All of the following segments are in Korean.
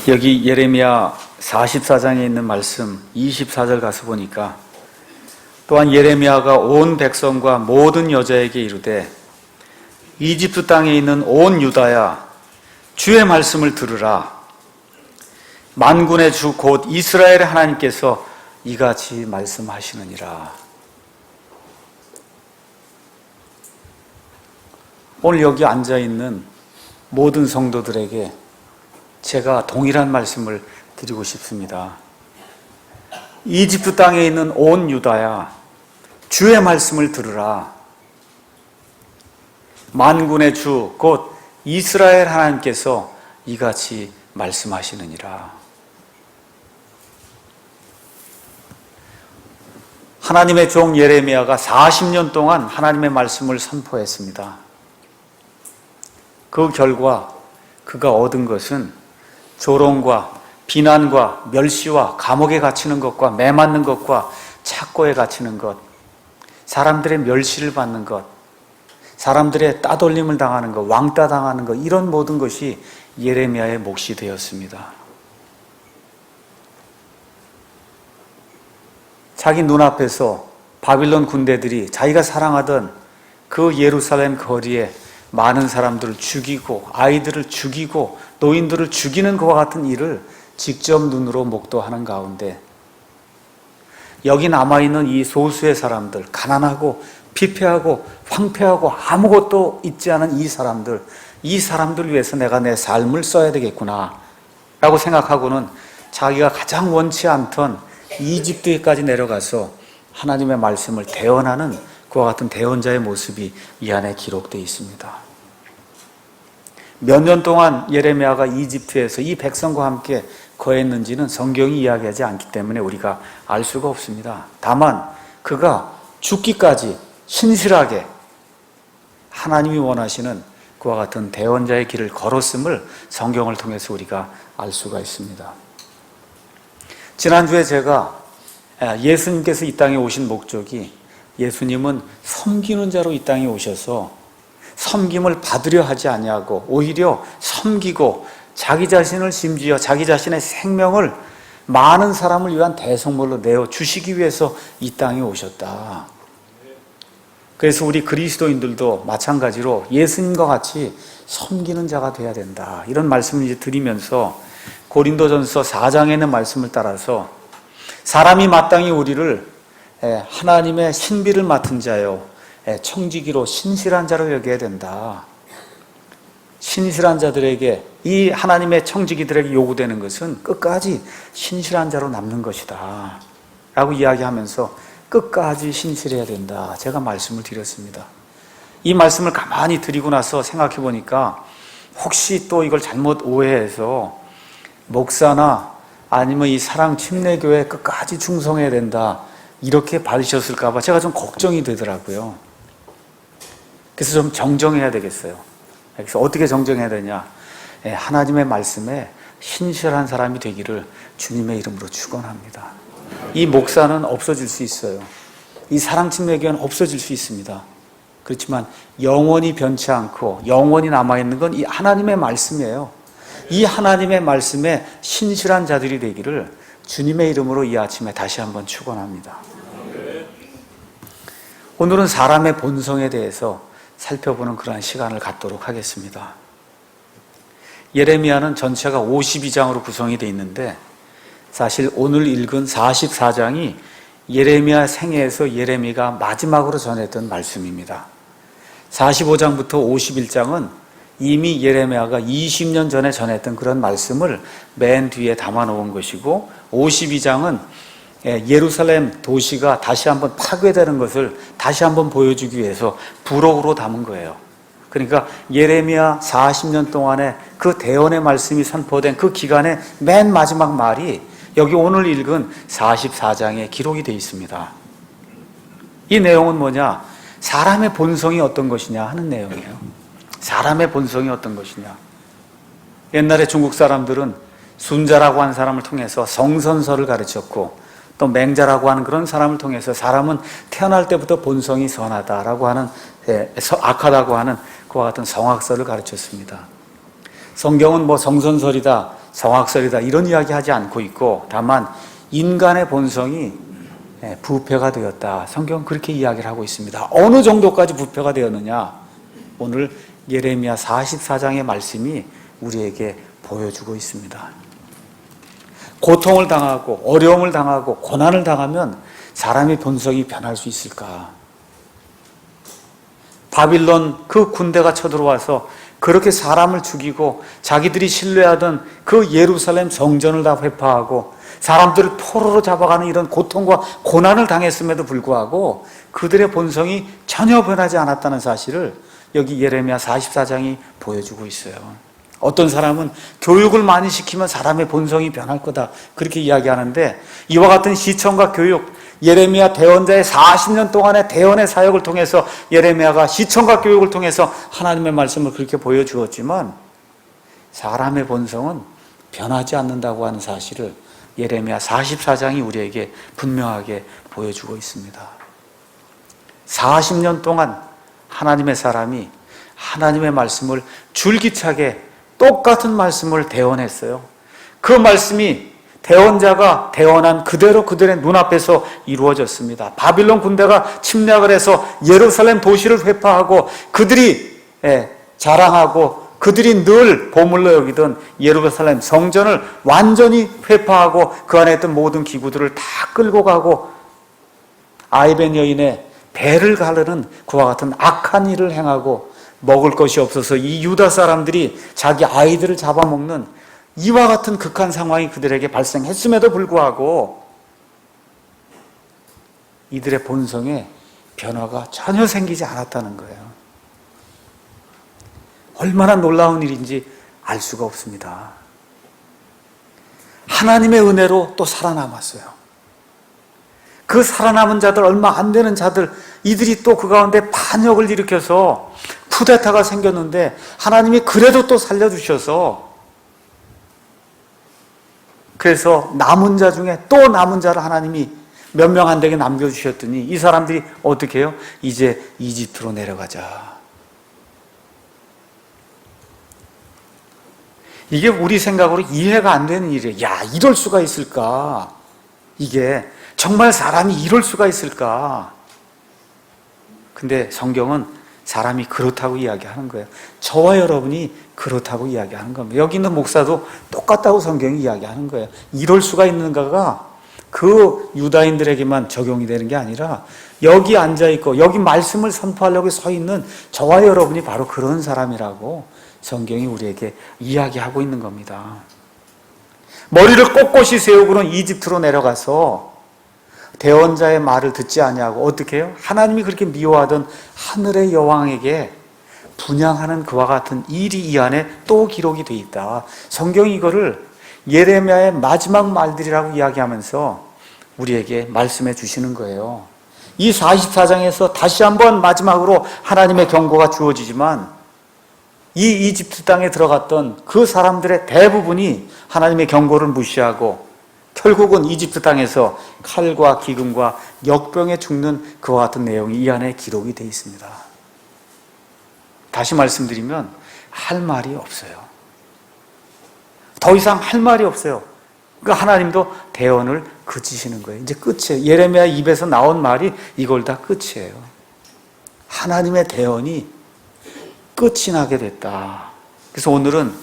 여기 예레미야 44장에 있는 말씀 24절 가서 보니까 또한 예레미야가 온 백성과 모든 여자에게 이르되 이집트 땅에 있는 온 유다야 주의 말씀을 들으라. 만군의 주 곧 이스라엘의 하나님께서 이같이 말씀하시느니라. 오늘 여기 앉아있는 모든 성도들에게 제가 동일한 말씀을 드리고 싶습니다. 이집트 땅에 있는 온 유다야 주의 말씀을 들으라. 만군의 주 곧 이스라엘 하나님께서 이같이 말씀하시느니라. 하나님의 종 예레미야가 40년 동안 하나님의 말씀을 선포했습니다. 그 결과 그가 얻은 것은 조롱과 비난과 멸시와 감옥에 갇히는 것과 매맞는 것과 착고에 갇히는 것, 사람들의 멸시를 받는 것, 사람들의 따돌림을 당하는 것, 왕따 당하는 것, 이런 모든 것이 예레미야의 몫이 되었습니다. 자기 눈앞에서 바빌론 군대들이 자기가 사랑하던 그 예루살렘 거리에 많은 사람들을 죽이고 아이들을 죽이고 노인들을 죽이는 것과 같은 일을 직접 눈으로 목도하는 가운데 여기 남아있는 이 소수의 사람들, 가난하고 피폐하고 황폐하고 아무것도 있지 않은 이 사람들 위해서 내가 내 삶을 써야 되겠구나 라고 생각하고는 자기가 가장 원치 않던 이집트에까지 내려가서 하나님의 말씀을 대언하는 그와 같은 대언자의 모습이 이 안에 기록되어 있습니다. 몇 년 동안 예레미야가 이집트에서 이 백성과 함께 거했는지는 성경이 이야기하지 않기 때문에 우리가 알 수가 없습니다. 다만 그가 죽기까지 신실하게 하나님이 원하시는 그와 같은 대언자의 길을 걸었음을 성경을 통해서 우리가 알 수가 있습니다. 지난주에 제가 예수님께서 이 땅에 오신 목적이 예수님은 섬기는 자로 이 땅에 오셔서 섬김을 받으려 하지 아니하고 오히려 섬기고 자기 자신을 심지어 자기 자신의 생명을 많은 사람을 위한 대속물로 내어 주시기 위해서 이 땅에 오셨다. 그래서 우리 그리스도인들도 마찬가지로 예수님과 같이 섬기는 자가 되어야 된다. 이런 말씀을 이제 드리면서 고린도전서 4장에 있는 말씀을 따라서 사람이 마땅히 우리를 하나님의 신비를 맡은 자요 청지기로 신실한 자로 여겨야 된다. 신실한 자들에게, 이 하나님의 청지기들에게 요구되는 것은 끝까지 신실한 자로 남는 것이다 라고 이야기하면서 끝까지 신실해야 된다. 제가 말씀을 드렸습니다. 이 말씀을 가만히 드리고 나서 생각해 보니까 혹시 또 이걸 잘못 오해해서 목사나 아니면 이 사랑침례교회 끝까지 충성해야 된다 이렇게 받으셨을까 봐 제가 좀 걱정이 되더라고요. 그래서 좀 정정해야 되겠어요. 그래서 어떻게 정정해야 되냐? 하나님의 말씀에 신실한 사람이 되기를 주님의 이름으로 축원합니다. 이 목사는 없어질 수 있어요. 이 사랑침례교회는 없어질 수 있습니다. 그렇지만 영원히 변치 않고 영원히 남아있는 건 이 하나님의 말씀이에요. 이 하나님의 말씀에 신실한 자들이 되기를 주님의 이름으로 이 아침에 다시 한번 축원합니다. 오늘은 사람의 본성에 대해서 살펴보는 그러한 시간을 갖도록 하겠습니다. 예레미야는 전체가 52장으로 구성이 되어 있는데 사실 오늘 읽은 44장이 예레미야 생애에서 예레미야가 마지막으로 전했던 말씀입니다. 45장부터 51장은 이미 예레미야가 20년 전에 전했던 그런 말씀을 맨 뒤에 담아놓은 것이고 52장은 예루살렘 도시가 다시 한번 파괴되는 것을 다시 한번 보여주기 위해서 부록으로 담은 거예요. 그러니까 예레미야 40년 동안에 그 대언의 말씀이 선포된 그 기간의 맨 마지막 말이 여기 오늘 읽은 44장에 기록이 되어 있습니다. 이 내용은 뭐냐? 사람의 본성이 어떤 것이냐 하는 내용이에요. 사람의 본성이 어떤 것이냐. 옛날에 중국 사람들은 순자라고 하는 사람을 통해서 성선설을 가르쳤고 또 맹자라고 하는 그런 사람을 통해서 사람은 태어날 때부터 본성이 선하다라고 하는 악하다고 하는 그와 같은 성악설을 가르쳤습니다. 성경은 뭐 성선설이다, 성악설이다 이런 이야기 하지 않고 있고, 다만 인간의 본성이 부패가 되었다. 성경은 그렇게 이야기를 하고 있습니다. 어느 정도까지 부패가 되었느냐? 오늘 예레미야 44장의 말씀이 우리에게 보여주고 있습니다. 고통을 당하고 어려움을 당하고 고난을 당하면 사람의 본성이 변할 수 있을까? 바빌론 그 군대가 쳐들어와서 그렇게 사람을 죽이고 자기들이 신뢰하던 그 예루살렘 성전을 다 회파하고 사람들을 포로로 잡아가는 이런 고통과 고난을 당했음에도 불구하고 그들의 본성이 전혀 변하지 않았다는 사실을 여기 예레미야 44장이 보여주고 있어요. 어떤 사람은 교육을 많이 시키면 사람의 본성이 변할 거다 그렇게 이야기하는데, 이와 같은 시청과 교육, 예레미야 대언자의 40년 동안의 대언의 사역을 통해서 예레미야가 시청과 교육을 통해서 하나님의 말씀을 그렇게 보여주었지만 사람의 본성은 변하지 않는다고 하는 사실을 예레미야 44장이 우리에게 분명하게 보여주고 있습니다. 40년 동안 하나님의 사람이 하나님의 말씀을 줄기차게 똑같은 말씀을 대언했어요. 그 말씀이 대언자가 대언한 그대로 그들의 눈앞에서 이루어졌습니다. 바빌론 군대가 침략을 해서 예루살렘 도시를 회파하고 그들이 자랑하고 그들이 늘 보물로 여기던 예루살렘 성전을 완전히 회파하고 그 안에 있던 모든 기구들을 다 끌고 가고 아이벤 여인의 배를 가르는 그와 같은 악한 일을 행하고 먹을 것이 없어서 이 유다 사람들이 자기 아이들을 잡아먹는 이와 같은 극한 상황이 그들에게 발생했음에도 불구하고 이들의 본성에 변화가 전혀 생기지 않았다는 거예요. 얼마나 놀라운 일인지 알 수가 없습니다. 하나님의 은혜로 또 살아남았어요. 그 살아남은 자들, 얼마 안 되는 자들, 이들이 또 그 가운데 반역을 일으켜서 쿠데타가 생겼는데 하나님이 그래도 또 살려주셔서, 그래서 남은 자 중에 또 남은 자를 하나님이 몇 명 안 되게 남겨주셨더니 이 사람들이 어떻게 해요? 이제 이집트로 내려가자. 이게 우리 생각으로 이해가 안 되는 일이에요. 야, 이럴 수가 있을까? 이게 정말 사람이 이럴 수가 있을까? 근데 성경은 사람이 그렇다고 이야기하는 거예요. 저와 여러분이 그렇다고 이야기하는 겁니다. 여기 있는 목사도 똑같다고 성경이 이야기하는 거예요. 이럴 수가 있는가가 그 유다인들에게만 적용이 되는 게 아니라 여기 앉아있고 여기 말씀을 선포하려고 서 있는 저와 여러분이 바로 그런 사람이라고 성경이 우리에게 이야기하고 있는 겁니다. 머리를 꼿꼿이 세우고는 이집트로 내려가서 대언자의 말을 듣지 아니하고 어떻게 해요? 하나님이 그렇게 미워하던 하늘의 여왕에게 분향하는 그와 같은 일이 이 안에 또 기록이 돼 있다. 성경이 이거를 예레미야의 마지막 말들이라고 이야기하면서 우리에게 말씀해 주시는 거예요. 이 44장에서 다시 한번 마지막으로 하나님의 경고가 주어지지만 이 이집트 땅에 들어갔던 그 사람들의 대부분이 하나님의 경고를 무시하고 결국은 이집트 땅에서 칼과 기근과 역병에 죽는 그와 같은 내용이 이 안에 기록이 되어 있습니다. 다시 말씀드리면 할 말이 없어요. 더 이상 할 말이 없어요. 그러니까 하나님도 대언을 그치시는 거예요. 이제 끝이에요. 예레미야 입에서 나온 말이 이걸 다 끝이에요. 하나님의 대언이 끝이 나게 됐다. 그래서 오늘은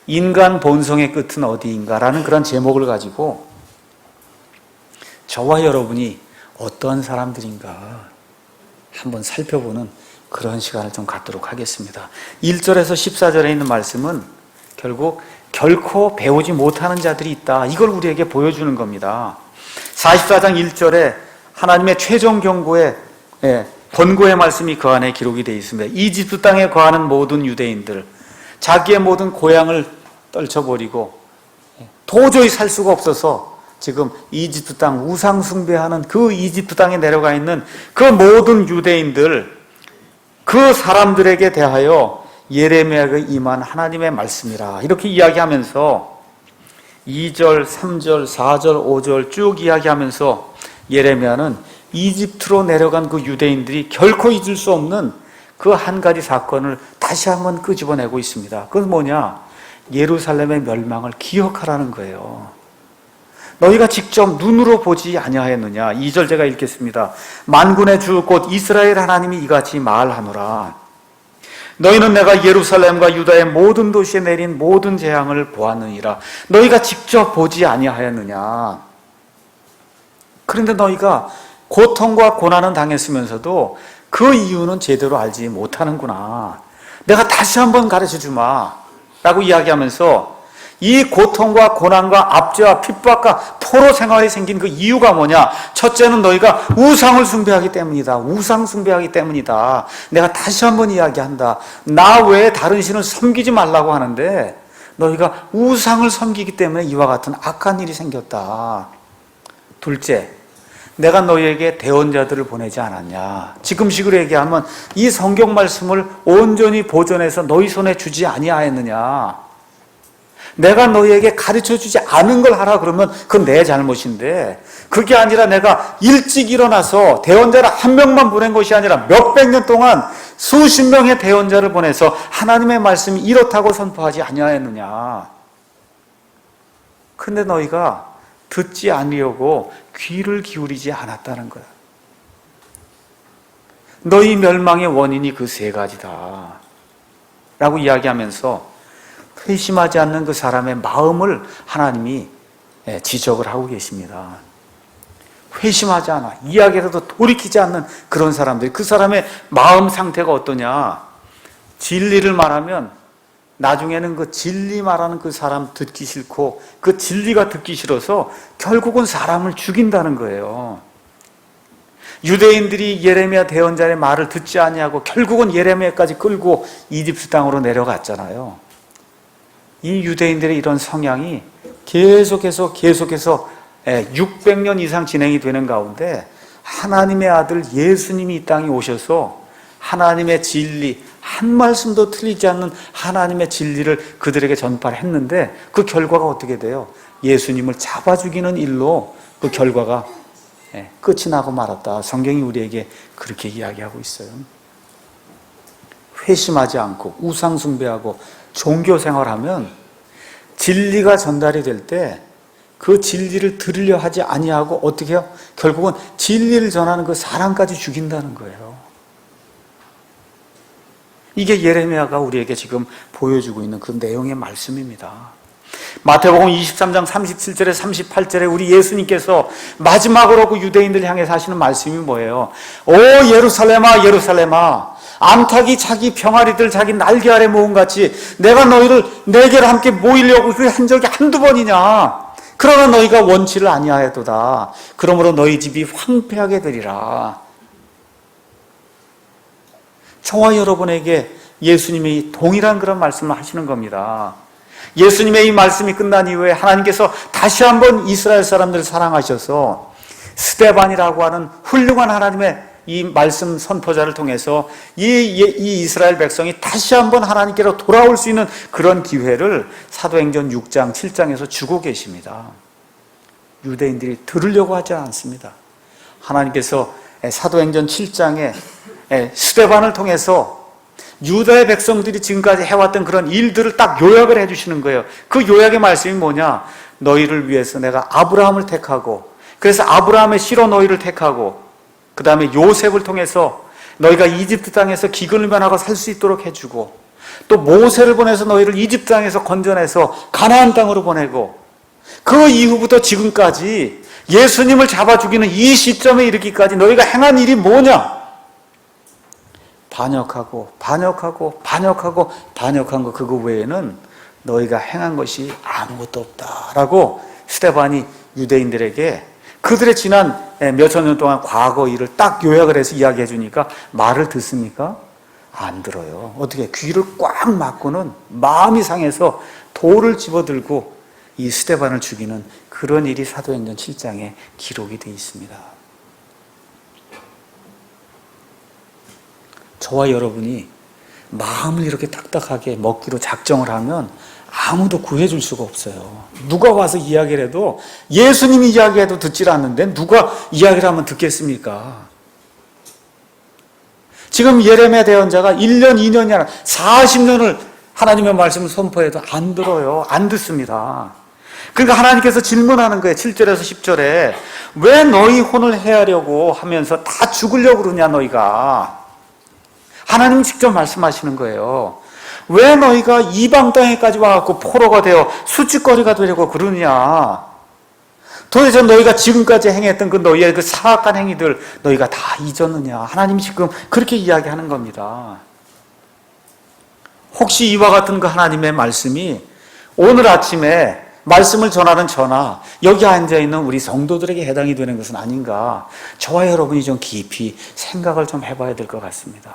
인간 본성의 끝은 어디인가라는 그런 제목을 가지고 저와 여러분이 어떠한 사람들인가 한번 살펴보는 그런 시간을 좀 갖도록 하겠습니다. 1절에서 14절에 있는 말씀은 결국 결코 배우지 못하는 자들이 있다. 이걸 우리에게 보여주는 겁니다. 44장 1절에 하나님의 최종 경고의 권고의 말씀이 그 안에 기록이 되어 있습니다. 이집트 땅에 거하는 모든 유대인들, 자기의 모든 고향을 떨쳐버리고 도저히 살 수가 없어서 지금 이집트 땅 우상 숭배하는 그 이집트 땅에 내려가 있는 그 모든 유대인들, 그 사람들에게 대하여 예레미야가 임한 하나님의 말씀이라 이렇게 이야기하면서 2절, 3절, 4절, 5절 쭉 이야기하면서 예레미야는 이집트로 내려간 그 유대인들이 결코 잊을 수 없는 그 한 가지 사건을 다시 한번 끄집어내고 있습니다. 그건 뭐냐? 예루살렘의 멸망을 기억하라는 거예요. 너희가 직접 눈으로 보지 아니하였느냐. 2절 제가 읽겠습니다. 만군의 주 곧 이스라엘 하나님이 이같이 말하노라. 너희는 내가 예루살렘과 유다의 모든 도시에 내린 모든 재앙을 보았느니라. 너희가 직접 보지 아니하였느냐. 그런데 너희가 고통과 고난은 당했으면서도 그 이유는 제대로 알지 못하는구나. 내가 다시 한번 가르쳐 주마 라고 이야기하면서 이 고통과 고난과 압제와 핍박과 포로 생활이 생긴 그 이유가 뭐냐? 첫째는 너희가 우상을 숭배하기 때문이다. 우상 숭배하기 때문이다. 내가 다시 한번 이야기한다. 나 외에 다른 신을 섬기지 말라고 하는데 너희가 우상을 섬기기 때문에 이와 같은 악한 일이 생겼다. 둘째, 내가 너희에게 대언자들을 보내지 않았냐. 지금식으로 얘기하면 이 성경 말씀을 온전히 보존해서 너희 손에 주지 아니하였느냐. 내가 너희에게 가르쳐주지 않은 걸 하라 그러면 그건 내 잘못인데, 그게 아니라 내가 일찍 일어나서 대언자를 한 명만 보낸 것이 아니라 몇백 년 동안 수십 명의 대언자를 보내서 하나님의 말씀이 이렇다고 선포하지 아니하였느냐. 근데 너희가 듣지 않으려고 귀를 기울이지 않았다는 거야. 너희 멸망의 원인이 그 세 가지다 라고 이야기하면서 회심하지 않는 그 사람의 마음을 하나님이 지적을 하고 계십니다. 회심하지 않아, 이야기라도 돌이키지 않는 그런 사람들이, 그 사람의 마음 상태가 어떠냐. 진리를 말하면 나중에는 그 진리 말하는 그 사람 듣기 싫고 그 진리가 듣기 싫어서 결국은 사람을 죽인다는 거예요. 유대인들이 예레미야 대언자의 말을 듣지 아니하고 결국은 예레미야까지 끌고 이집트 땅으로 내려갔잖아요. 이 유대인들의 이런 성향이 계속해서 600년 이상 진행이 되는 가운데 하나님의 아들 예수님이 이 땅에 오셔서 하나님의 진리, 한 말씀도 틀리지 않는 하나님의 진리를 그들에게 전파를 했는데 그 결과가 어떻게 돼요? 예수님을 잡아 죽이는 일로 그 결과가 끝이 나고 말았다. 성경이 우리에게 그렇게 이야기하고 있어요. 회심하지 않고 우상 숭배하고 종교 생활하면 진리가 전달이 될 때 그 진리를 들으려 하지 아니하고 어떻게 해요? 결국은 진리를 전하는 그 사람까지 죽인다는 거예요. 이게 예레미야가 우리에게 지금 보여주고 있는 그 내용의 말씀입니다. 마태복음 23장 37절에 38절에 우리 예수님께서 마지막으로 그 유대인들 향해서 하시는 말씀이 뭐예요? 오 예루살렘아 예루살렘아, 암탉이 자기 병아리들 자기 날개 아래 모음같이 내가 너희를 내게로 함께 모이려고 한 적이 한두 번이냐. 그러나 너희가 원치를 아니하였도다. 그러므로 너희 집이 황폐하게 되리라. 저와 여러분에게 예수님이 동일한 그런 말씀을 하시는 겁니다. 예수님의 이 말씀이 끝난 이후에 하나님께서 다시 한번 이스라엘 사람들을 사랑하셔서 스데반이라고 하는 훌륭한 하나님의 이 말씀 선포자를 통해서 이 이스라엘 백성이 다시 한번 하나님께로 돌아올 수 있는 그런 기회를 사도행전 6장 7장에서 주고 계십니다. 유대인들이 들으려고 하지 않습니다. 하나님께서 사도행전 7장에 스데반을 통해서 유다의 백성들이 지금까지 해왔던 그런 일들을 딱 요약을 해주시는 거예요. 그 요약의 말씀이 뭐냐? 너희를 위해서 내가 아브라함을 택하고, 그래서 아브라함의 씨로 너희를 택하고, 그 다음에 요셉을 통해서 너희가 이집트 땅에서 기근을 면하고 살 수 있도록 해주고, 또 모세를 보내서 너희를 이집트 땅에서 건져내서 가나안 땅으로 보내고, 그 이후부터 지금까지 예수님을 잡아 죽이는 이 시점에 이르기까지 너희가 행한 일이 뭐냐? 반역하고 반역하고 반역하고 반역한 거, 그거 외에는 너희가 행한 것이 아무것도 없다라고 스데반이 유대인들에게 그들의 지난 몇천 년 동안 과거 일을 딱 요약을 해서 이야기해 주니까 말을 듣습니까? 안 들어요. 어떻게 귀를 꽉 막고는 마음이 상해서 돌을 집어들고 이 스데반을 죽이는 그런 일이 사도행전 7장에 기록이 되어 있습니다. 저와 여러분이 마음을 이렇게 딱딱하게 먹기로 작정을 하면 아무도 구해줄 수가 없어요. 누가 와서 이야기를 해도, 예수님이 이야기해도 듣질 않는데 누가 이야기를 하면 듣겠습니까? 지금 예레미야 대언자가 1년, 2년이 아니라 40년을 하나님의 말씀을 선포해도 안 들어요. 안 듣습니다. 그러니까 하나님께서 질문하는 거예요. 7절에서 10절에 왜 너희 혼을 해하려고 하면서 다 죽으려고 그러냐 너희가. 하나님 직접 말씀하시는 거예요. 왜 너희가 이방 땅에까지 와갖고 포로가 되어 수치거리가 되려고 그러느냐. 도대체 너희가 지금까지 행했던 그 너희의 그 사악한 행위들 너희가 다 잊었느냐. 하나님이 지금 그렇게 이야기하는 겁니다. 혹시 이와 같은 그 하나님의 말씀이 오늘 아침에 말씀을 전하는 저나 여기 앉아있는 우리 성도들에게 해당이 되는 것은 아닌가. 저와 여러분이 좀 깊이 생각을 좀 해봐야 될 것 같습니다.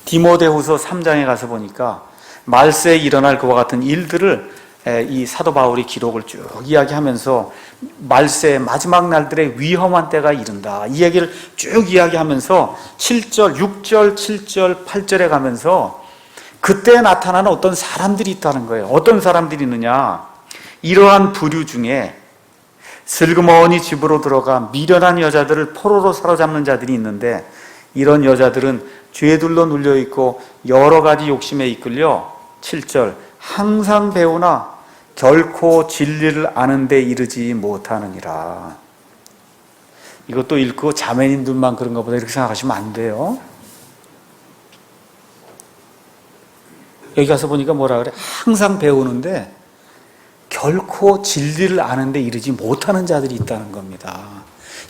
디모데후서 3장에 가서 보니까 말세에 일어날 그와 같은 일들을 이 사도 바울이 기록을 쭉 이야기하면서 말세의 마지막 날들의 위험한 때가 이른다. 이 얘기를 쭉 이야기하면서 7절, 6절, 7절, 8절에 가면서 그때 나타나는 어떤 사람들이 있다는 거예요. 어떤 사람들이 있느냐. 이러한 부류 중에 슬그머니 집으로 들어가 미련한 여자들을 포로로 사로잡는 자들이 있는데 이런 여자들은 죄들로 눌려있고 여러 가지 욕심에 이끌려 7절 항상 배우나 결코 진리를 아는 데 이르지 못하느니라. 이것도 읽고 자매님들만 그런가 보다 이렇게 생각하시면 안 돼요. 여기 가서 보니까 뭐라 그래? 항상 배우는데 결코 진리를 아는 데 이르지 못하는 자들이 있다는 겁니다.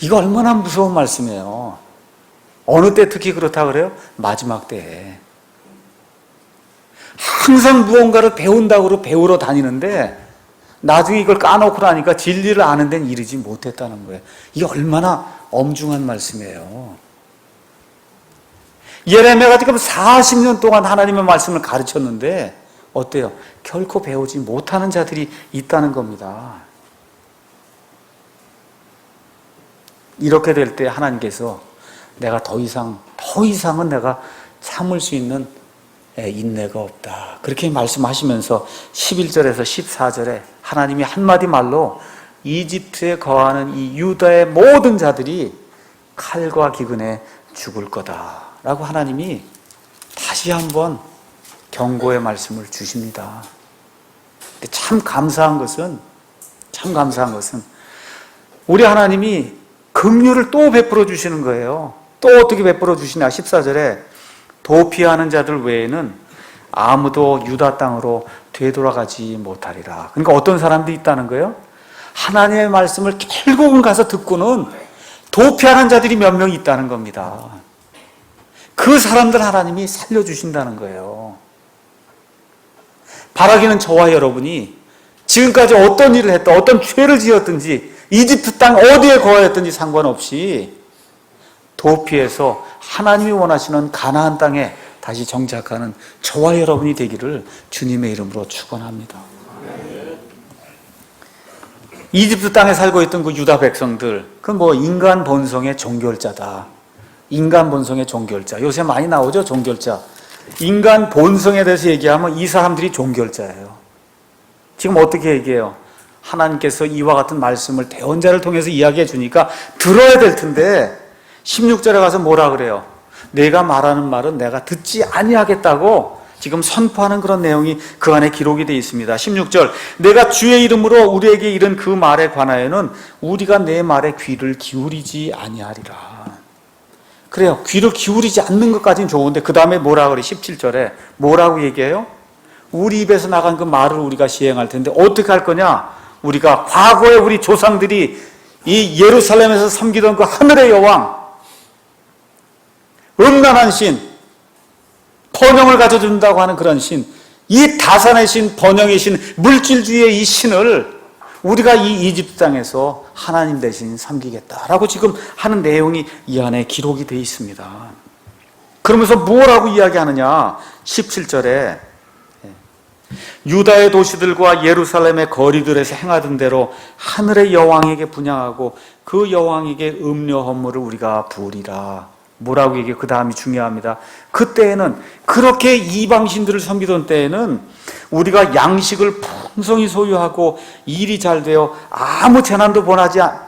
이거 얼마나 무서운 말씀이에요. 어느 때 특히 그렇다 그래요? 마지막 때에. 항상 무언가를 배운다고 배우러 다니는데 나중에 이걸 까놓고 나니까 진리를 아는 데는 이르지 못했다는 거예요. 이게 얼마나 엄중한 말씀이에요. 예레미야가 지금 40년 동안 하나님의 말씀을 가르쳤는데 어때요? 결코 배우지 못하는 자들이 있다는 겁니다. 이렇게 될 때 하나님께서 내가 더 이상은 내가 참을 수 있는 인내가 없다. 그렇게 말씀하시면서 11절에서 14절에 하나님이 한마디 말로 이집트에 거하는 이 유다의 모든 자들이 칼과 기근에 죽을 거다 라고 하나님이 다시 한번 경고의 말씀을 주십니다. 근데 참 감사한 것은 우리 하나님이 긍휼을 또 베풀어 주시는 거예요. 또 어떻게 베풀어 주시냐. 14절에 도피하는 자들 외에는 아무도 유다 땅으로 되돌아가지 못하리라. 그러니까 어떤 사람들이 있다는 거예요? 하나님의 말씀을 결국은 가서 듣고는 도피하는 자들이 몇 명 있다는 겁니다. 그 사람들 하나님이 살려주신다는 거예요. 바라기는 저와 여러분이 지금까지 어떤 일을 했다, 어떤 죄를 지었든지 이집트 땅 어디에 거하였든지 상관없이 도피해서 하나님이 원하시는 가나안 땅에 다시 정착하는 저와 여러분이 되기를 주님의 이름으로 축원합니다. 이집트 땅에 살고 있던 그 유다 백성들, 그 인간 본성의 종결자다. 인간 본성의 종결자. 요새 많이 나오죠, 종결자. 인간 본성에 대해서 얘기하면 이 사람들이 종결자예요. 지금 어떻게 얘기해요? 하나님께서 이와 같은 말씀을 대언자를 통해서 이야기해 주니까 들어야 될 텐데 16절에 가서 뭐라 그래요? 내가 말하는 말은 내가 듣지 아니하겠다고 지금 선포하는 그런 내용이 그 안에 기록이 되어 있습니다. 16절 내가 주의 이름으로 우리에게 이른 그 말에 관하여는 우리가 내 말에 귀를 기울이지 아니하리라. 그래요. 귀를 기울이지 않는 것까지는 좋은데 그 다음에 뭐라 그래? 17절에 뭐라고 얘기해요? 우리 입에서 나간 그 말을 우리가 시행할 텐데 어떻게 할 거냐? 우리가 과거에 우리 조상들이 이 예루살렘에서 섬기던 그 하늘의 여왕, 음란한 신, 번영을 가져준다고 하는 그런 신, 이 다산의 신, 번영의 신, 물질주의의 이 신을 우리가 이 이집트 땅에서 하나님 대신 섬기겠다라고 지금 하는 내용이 이 안에 기록이 되어 있습니다. 그러면서 뭐라고 이야기하느냐? 17절에 유다의 도시들과 예루살렘의 거리들에서 행하던 대로 하늘의 여왕에게 분향하고 그 여왕에게 음료 헌물을 우리가 부으리라. 뭐라고 얘기해요? 그 다음이 중요합니다. 그때에는 그렇게 이방신들을 섬기던 때에는 우리가 양식을 풍성히 소유하고 일이 잘 되어 아무 재난도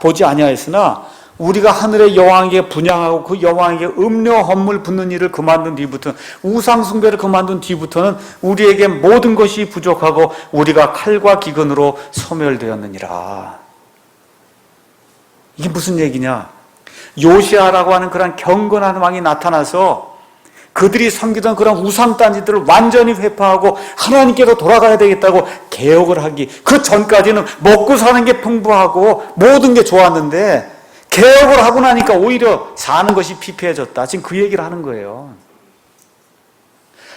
보지 아니하였으나 우리가 하늘의 여왕에게 분향하고 그 여왕에게 음료 헌물 붓는 일을 그만둔 뒤부터는, 우상 숭배를 그만둔 뒤부터는 우리에게 모든 것이 부족하고 우리가 칼과 기근으로 소멸되었느니라. 이게 무슨 얘기냐? 요시아라고 하는 그런 경건한 왕이 나타나서 그들이 섬기던 그런 우상단지들을 완전히 회파하고 하나님께로 돌아가야 되겠다고 개혁을 하기, 그 전까지는 먹고 사는 게 풍부하고 모든 게 좋았는데 개혁을 하고 나니까 오히려 사는 것이 피폐해졌다. 지금 그 얘기를 하는 거예요.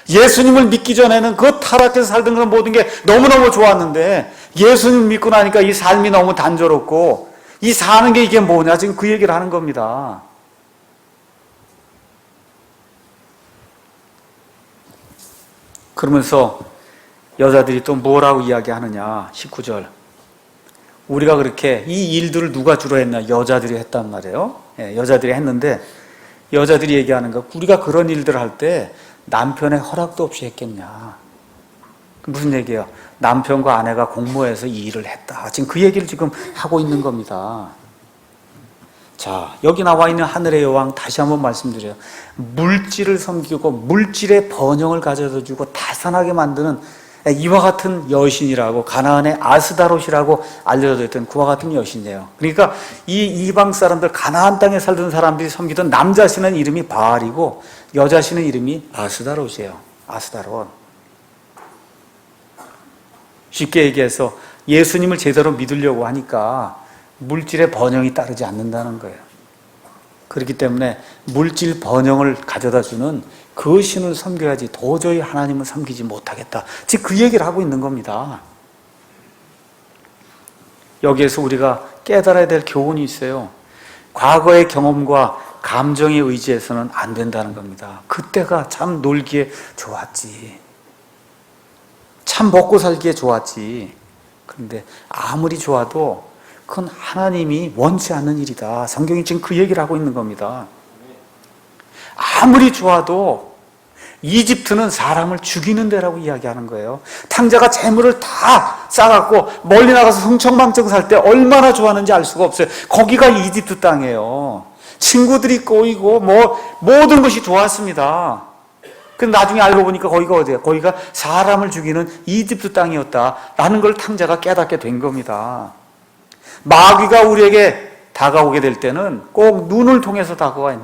예수님을 믿기 전에는 그 타락해서 살던 그런 모든 게 너무너무 좋았는데 예수님 믿고 나니까 이 삶이 너무 단조롭고 이 사는 게 이게 뭐냐, 지금 그 얘기를 하는 겁니다. 그러면서 여자들이 또 뭐라고 이야기하느냐, 19절. 우리가 그렇게 이 일들을 누가 주로 했나? 여자들이 했단 말이에요. 여자들이 했는데 여자들이 얘기하는 거, 우리가 그런 일들을 할 때 남편의 허락도 없이 했겠냐. 무슨 얘기예요? 남편과 아내가 공모해서 이 일을 했다. 지금 그 얘기를 지금 하고 있는 겁니다. 자, 여기 나와 있는 하늘의 여왕, 다시 한번 말씀드려요. 물질을 섬기고 물질의 번영을 가져다 주고 다산하게 만드는 이와 같은 여신이라고, 가나안의 아스다롯이라고 알려져 있던 그와 같은 여신이에요. 그러니까 이 이방 사람들, 가나안 땅에 살던 사람들이 섬기던 남자 신은 이름이 바알이고 여자 신은 이름이 아스다롯이에요. 아스다롯. 쉽게 얘기해서 예수님을 제대로 믿으려고 하니까 물질의 번영이 따르지 않는다는 거예요. 그렇기 때문에 물질 번영을 가져다 주는 그 신을 섬겨야지 도저히 하나님을 섬기지 못하겠다. 즉 그 얘기를 하고 있는 겁니다. 여기에서 우리가 깨달아야 될 교훈이 있어요. 과거의 경험과 감정에 의지해서는 안 된다는 겁니다. 그때가 참 놀기에 좋았지, 참 먹고 살기에 좋았지. 그런데 아무리 좋아도 그건 하나님이 원치 않는 일이다. 성경이 지금 그 얘기를 하고 있는 겁니다. 아무리 좋아도 이집트는 사람을 죽이는 데라고 이야기하는 거예요. 탕자가 재물을 다 싸갖고 멀리 나가서 흥청망청 살 때 얼마나 좋았는지 알 수가 없어요. 거기가 이집트 땅이에요. 친구들이 꼬이고 모든 것이 좋았습니다. 근데 나중에 알고 보니까 거기가 어디예요? 거기가 사람을 죽이는 이집트 땅이었다라는 걸 탕자가 깨닫게 된 겁니다. 마귀가 우리에게 다가오게 될 때는 꼭 눈을 통해서 다가와요.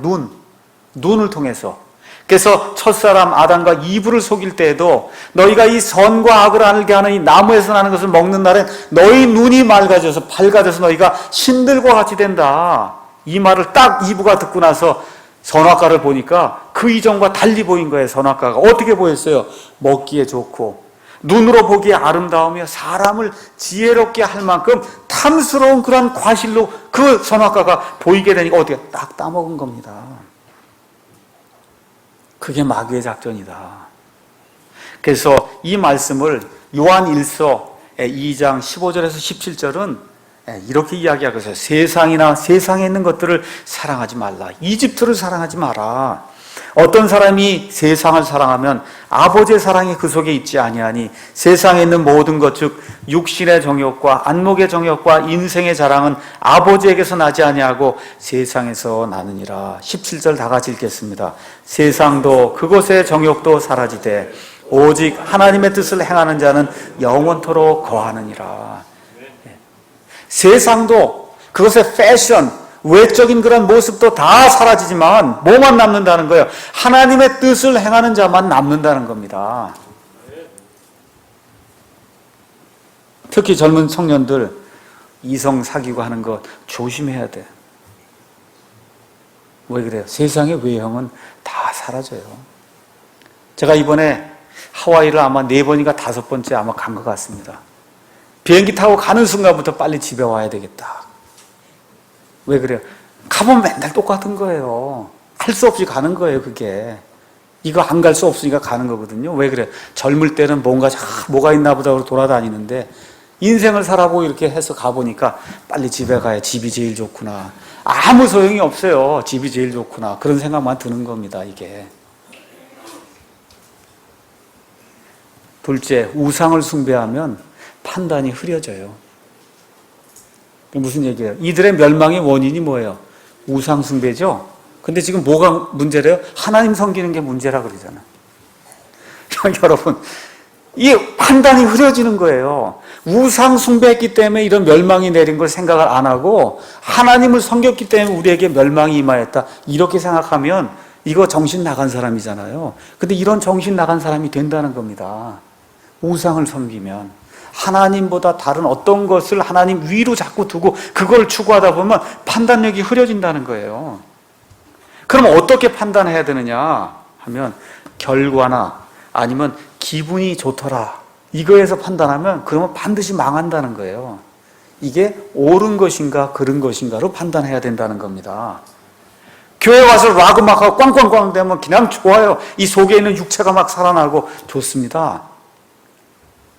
눈을 통해서. 그래서 첫사람 아담과 이브를 속일 때에도 너희가 이 선과 악을 알게 하는 이 나무에서 나는 것을 먹는 날엔 너희 눈이 밝아져서 너희가 신들과 같이 된다. 이 말을 딱 이브가 듣고 나서 선악과를 보니까 그 이전과 달리 보인 거예요. 선악과가 어떻게 보였어요? 먹기에 좋고 눈으로 보기에 아름다우며 사람을 지혜롭게 할 만큼 탐스러운 그런 과실로 그 선악과가 보이게 되니까 어떻게 딱 따먹은 겁니다. 그게 마귀의 작전이다. 그래서 이 말씀을 요한 1서 2장 15절에서 17절은 이렇게 이야기하고 있어요. 세상에 있는 것들을 사랑하지 말라. 이집트를 사랑하지 마라. 어떤 사람이 세상을 사랑하면 아버지의 사랑이 그 속에 있지 아니하니 세상에 있는 모든 것 즉 육신의 정욕과 안목의 정욕과 인생의 자랑은 아버지에게서 나지 아니하고 세상에서 나느니라. 17절 다 같이 읽겠습니다. 세상도 그것의 정욕도 사라지되 오직 하나님의 뜻을 행하는 자는 영원토록 거하느니라. 세상도 그것의 패션, 외적인 그런 모습도 다 사라지지만 뭐만 남는다는 거예요? 하나님의 뜻을 행하는 자만 남는다는 겁니다. 특히 젊은 청년들 이성 사귀고 하는 거 조심해야 돼. 왜 그래요? 세상의 외형은 다 사라져요. 제가 이번에 하와이를 아마 4번인가 5번째 아마 간 것 같습니다. 비행기 타고 가는 순간부터 빨리 집에 와야 되겠다. 왜 그래요? 가면 맨날 똑같은 거예요. 할 수 없이 가는 거예요, 그게. 이거 안 갈 수 없으니까 가는 거거든요. 왜 그래요? 젊을 때는 뭔가 뭐가 있나 보다 그러고 돌아다니는데 인생을 살아보고 이렇게 해서 가보니까 빨리 집에 가야 집이 제일 좋구나. 아무 소용이 없어요. 집이 제일 좋구나. 그런 생각만 드는 겁니다, 이게. 둘째, 우상을 숭배하면 판단이 흐려져요. 무슨 얘기예요? 이들의 멸망의 원인이 뭐예요? 우상 숭배죠. 근데 지금 뭐가 문제래요? 하나님 섬기는 게 문제라 그러잖아. 여러분, 이 판단이 흐려지는 거예요. 우상 숭배했기 때문에 이런 멸망이 내린 걸 생각을 안 하고 하나님을 섬겼기 때문에 우리에게 멸망이 임하였다. 이렇게 생각하면 이거 정신 나간 사람이잖아요. 근데 이런 정신 나간 사람이 된다는 겁니다. 우상을 섬기면 하나님보다 다른 어떤 것을 하나님 위로 자꾸 두고 그걸 추구하다 보면 판단력이 흐려진다는 거예요. 그럼 어떻게 판단해야 되느냐 하면 결과나 아니면 기분이 좋더라 이거에서 판단하면 그러면 반드시 망한다는 거예요. 이게 옳은 것인가 그른 것인가로 판단해야 된다는 겁니다. 교회 와서 락 음악하고 꽝꽝꽝 되면 그냥 좋아요. 이 속에 있는 육체가 막 살아나고 좋습니다.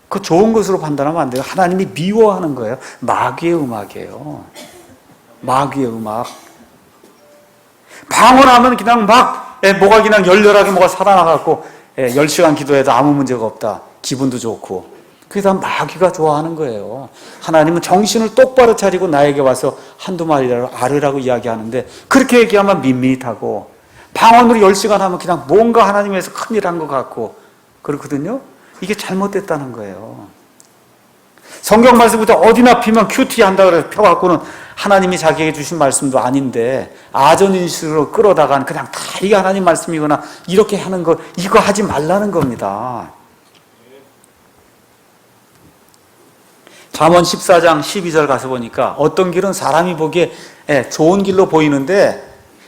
그 좋은 것으로 판단하면 안 돼요. 하나님이 미워하는 거예요. 마귀의 음악이에요. 마귀의 음악. 방언하면 그냥 막 뭐가 그냥 열렬하게 뭐가 살아나갖고 10시간 기도해도 아무 문제가 없다. 기분도 좋고. 그게 다 마귀가 좋아하는 거예요. 하나님은 정신을 똑바로 차리고 나에게 와서 한두 마디라도 알으라고 이야기하는데 그렇게 얘기하면 밋밋하고 방언으로 10시간 하면 그냥 뭔가 하나님에서 큰일 한 것 같고 그렇거든요. 이게 잘못됐다는 거예요. 성경 말씀부터 어디나 피면 큐티 한다 그래서 펴갖고는 하나님이 자기에게 주신 말씀도 아닌데 아전인식으로 끌어다간 그냥 다 이게 하나님 말씀이거나 이렇게 하는 거 이거 하지 말라는 겁니다. 잠언 14장 12절 가서 보니까 어떤 길은 사람이 보기에 좋은 길로 보이는데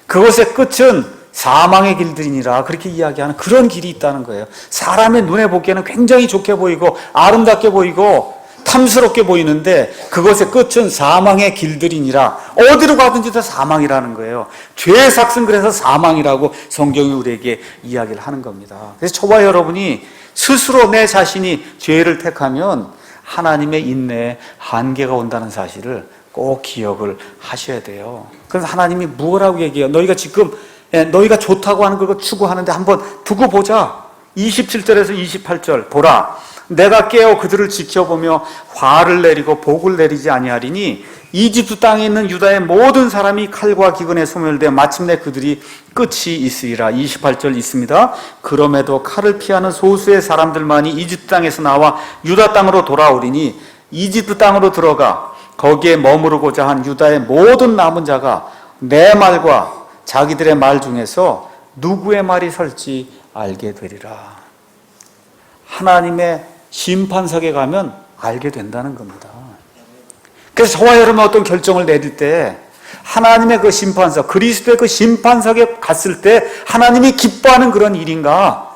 그것의 끝은 사망의 길들이니라 그렇게 이야기하는 그런 길이 있다는 거예요. 사람의 눈에 보기에는 굉장히 좋게 보이고 아름답게 보이고 탐스럽게 보이는데 그것의 끝은 사망의 길들이니라. 어디로 가든지 다 사망이라는 거예요. 죄의 삭은 그래서 사망이라고 성경이 우리에게 이야기를 하는 겁니다. 그래서 저와 여러분이 스스로 내 자신이 죄를 택하면 하나님의 인내에 한계가 온다는 사실을 꼭 기억을 하셔야 돼요. 그래서 하나님이 뭐라고 얘기해요? 너희가 지금 너희가 좋다고 하는 걸 추구하는데 한번 두고 보자. 27절에서 28절 보라. 내가 깨어 그들을 지켜보며 화를 내리고 복을 내리지 아니하리니 이집트 땅에 있는 유다의 모든 사람이 칼과 기근에 소멸되어 마침내 그들이 끝이 있으리라. 28절 있습니다. 그럼에도 칼을 피하는 소수의 사람들만이 이집트 땅에서 나와 유다 땅으로 돌아오리니 이집트 땅으로 들어가 거기에 머무르고자 한 유다의 모든 남은 자가 내 말과 자기들의 말 중에서 누구의 말이 설지 알게 되리라. 하나님의 심판석에 가면 알게 된다는 겁니다. 그래서 저와 여러분 어떤 결정을 내릴 때 하나님의 그 심판석, 그리스도의 그 심판석에 갔을 때 하나님이 기뻐하는 그런 일인가?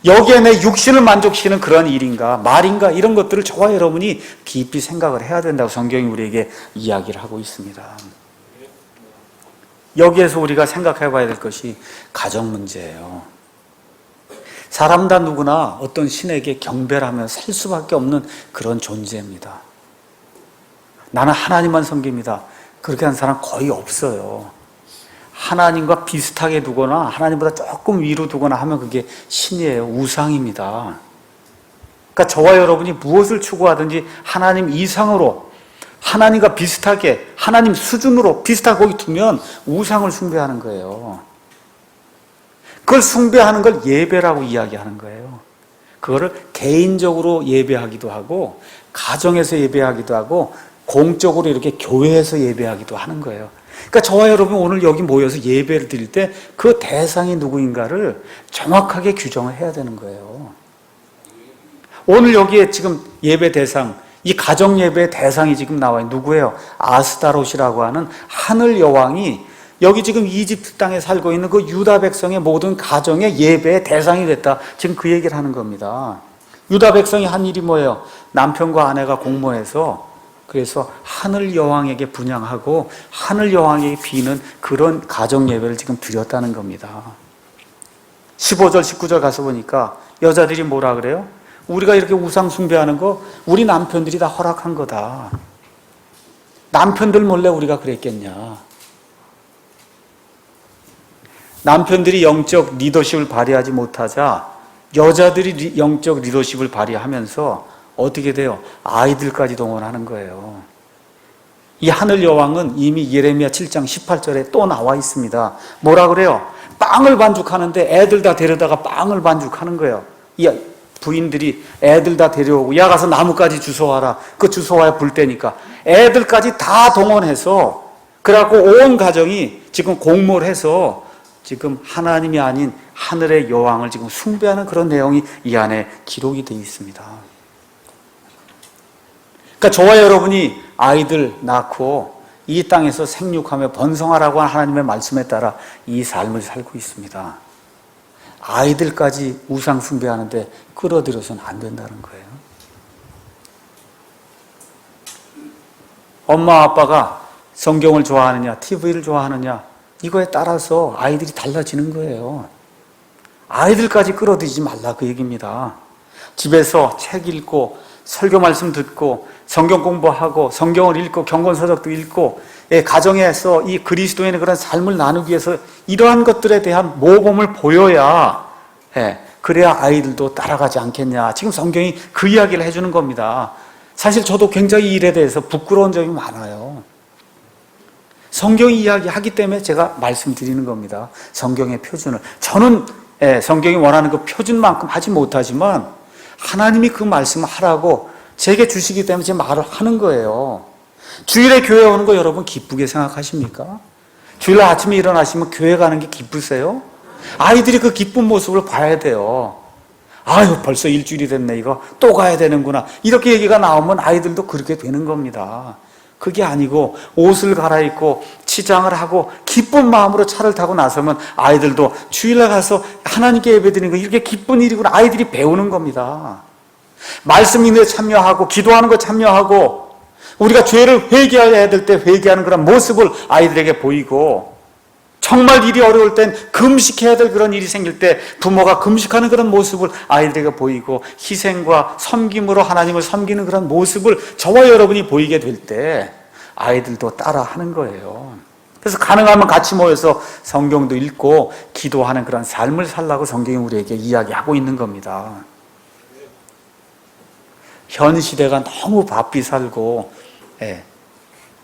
여기에 내 육신을 만족시키는 그런 일인가? 말인가? 이런 것들을 저와 여러분이 깊이 생각을 해야 된다고 성경이 우리에게 이야기를 하고 있습니다. 여기에서 우리가 생각해 봐야 될 것이 가정 문제예요. 사람 다 누구나 어떤 신에게 경배를 하며 살 수밖에 없는 그런 존재입니다. 나는 하나님만 섬깁니다. 그렇게 하는 사람 거의 없어요. 하나님과 비슷하게 두거나 하나님보다 조금 위로 두거나 하면 그게 신이에요. 우상입니다. 그러니까 저와 여러분이 무엇을 추구하든지 하나님 이상으로 하나님과 비슷하게 하나님 수준으로 비슷하게 거기 두면 우상을 숭배하는 거예요. 그걸 숭배하는 걸 예배라고 이야기하는 거예요. 그거를 개인적으로 예배하기도 하고 가정에서 예배하기도 하고 공적으로 이렇게 교회에서 예배하기도 하는 거예요. 그러니까 저와 여러분 오늘 여기 모여서 예배를 드릴 때 그 대상이 누구인가를 정확하게 규정을 해야 되는 거예요. 오늘 여기에 지금 예배 대상, 이 가정 예배의 대상이 지금 나와요. 누구예요? 아스타롯이라고 하는 하늘 여왕이 여기 지금 이집트 땅에 살고 있는 그 유다 백성의 모든 가정의 예배의 대상이 됐다. 지금 그 얘기를 하는 겁니다. 유다 백성이 한 일이 뭐예요? 남편과 아내가 공모해서 그래서 하늘 여왕에게 분향하고 하늘 여왕에게 비는 그런 가정 예배를 지금 드렸다는 겁니다. 15절 19절 가서 보니까 여자들이 뭐라 그래요? 우리가 이렇게 우상 숭배하는 거 우리 남편들이 다 허락한 거다. 남편들 몰래 우리가 그랬겠냐. 남편들이 영적 리더십을 발휘하지 못하자 여자들이 영적 리더십을 발휘하면서 어떻게 돼요? 아이들까지 동원하는 거예요. 이 하늘 여왕은 이미 예레미야 7장 18절에 또 나와 있습니다. 뭐라 그래요? 빵을 반죽하는데 애들 다 데려다가 빵을 반죽하는 거예요. 이 부인들이 애들 다 데려오고, 야 가서 나무까지 주워와라. 그 주워와야 불 때니까 애들까지 다 동원해서, 그래갖고 온 가정이 지금 공모를 해서 지금 하나님이 아닌 하늘의 여왕을 지금 숭배하는 그런 내용이 이 안에 기록이 되어 있습니다. 그러니까 저와 여러분이 아이들 낳고 이 땅에서 생육하며 번성하라고 한 하나님의 말씀에 따라 이 삶을 살고 있습니다. 아이들까지 우상 숭배하는데 끌어들여서는 안 된다는 거예요. 엄마 아빠가 성경을 좋아하느냐, TV를 좋아하느냐, 이거에 따라서 아이들이 달라지는 거예요. 아이들까지 끌어들이지 말라 그 얘기입니다. 집에서 책 읽고 설교 말씀 듣고 성경 공부하고 성경을 읽고 경건서적도 읽고, 가정에서 이 그리스도인의 그런 삶을 나누기 위해서 이러한 것들에 대한 모범을 보여야, 그래야 아이들도 따라가지 않겠냐. 지금 성경이 그 이야기를 해주는 겁니다. 사실 저도 굉장히 이 일에 대해서 부끄러운 점이 많아요. 성경이 이야기하기 때문에 제가 말씀드리는 겁니다. 성경의 표준을. 저는 성경이 원하는 그 표준만큼 하지 못하지만 하나님이 그 말씀을 하라고 제게 주시기 때문에 제 말을 하는 거예요. 주일에 교회 오는 거 여러분 기쁘게 생각하십니까? 주일 아침에 일어나시면 교회 가는 게 기쁘세요? 아이들이 그 기쁜 모습을 봐야 돼요. 아유, 벌써 일주일이 됐네, 이거 또 가야 되는구나, 이렇게 얘기가 나오면 아이들도 그렇게 되는 겁니다. 그게 아니고 옷을 갈아입고 치장을 하고 기쁜 마음으로 차를 타고 나서면 아이들도 주일날 가서 하나님께 예배드리는 거 이렇게 기쁜 일이구나, 아이들이 배우는 겁니다. 말씀 인도에 참여하고 기도하는 거 참여하고 우리가 죄를 회개해야 될 때 회개하는 그런 모습을 아이들에게 보이고, 정말 일이 어려울 땐 금식해야 될 그런 일이 생길 때 부모가 금식하는 그런 모습을 아이들에게 보이고, 희생과 섬김으로 하나님을 섬기는 그런 모습을 저와 여러분이 보이게 될 때 아이들도 따라하는 거예요. 그래서 가능하면 같이 모여서 성경도 읽고 기도하는 그런 삶을 살라고 성경이 우리에게 이야기하고 있는 겁니다. 현 시대가 너무 바삐 살고,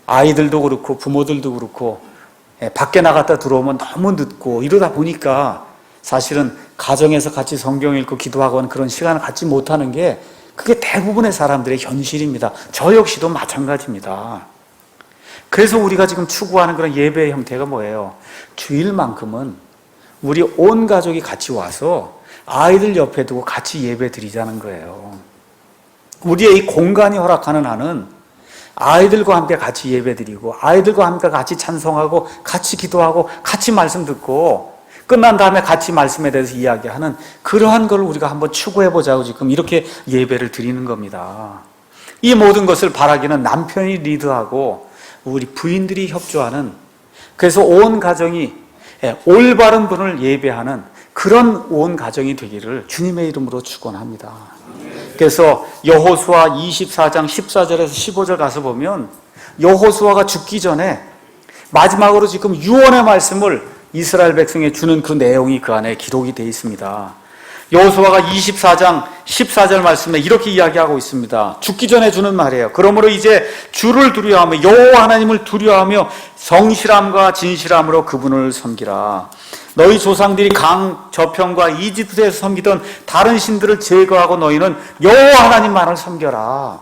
아이들도 그렇고 부모들도 그렇고 밖에 나갔다 들어오면 너무 늦고 이러다 보니까 사실은 가정에서 같이 성경 읽고 기도하고 하는 그런 시간을 갖지 못하는 게 그게 대부분의 사람들의 현실입니다. 저 역시도 마찬가지입니다. 그래서 우리가 지금 추구하는 그런 예배의 형태가 뭐예요? 주일만큼은 우리 온 가족이 같이 와서 아이들 옆에 두고 같이 예배 드리자는 거예요. 우리의 이 공간이 허락하는 한은 아이들과 함께 같이 예배드리고 아이들과 함께 같이 찬송하고 같이 기도하고 같이 말씀 듣고 끝난 다음에 같이 말씀에 대해서 이야기하는 그러한 걸 우리가 한번 추구해보자고 지금 이렇게 예배를 드리는 겁니다. 이 모든 것을 바라기는 남편이 리드하고 우리 부인들이 협조하는, 그래서 온 가정이 올바른 분을 예배하는 그런 온 가정이 되기를 주님의 이름으로 축원합니다. 그래서 여호수아 24장 14절에서 15절 가서 보면 여호수아가 죽기 전에 마지막으로 지금 유언의 말씀을 이스라엘 백성에 주는 그 내용이 그 안에 기록이 되어 있습니다. 여호수아가 24장 14절 말씀에 이렇게 이야기하고 있습니다. 죽기 전에 주는 말이에요. 그러므로 이제 주를 두려워하며 여호와 하나님을 두려워하며 성실함과 진실함으로 그분을 섬기라. 너희 조상들이 강 저편과 이집트에서 섬기던 다른 신들을 제거하고 너희는 여호와 하나님만을 섬겨라.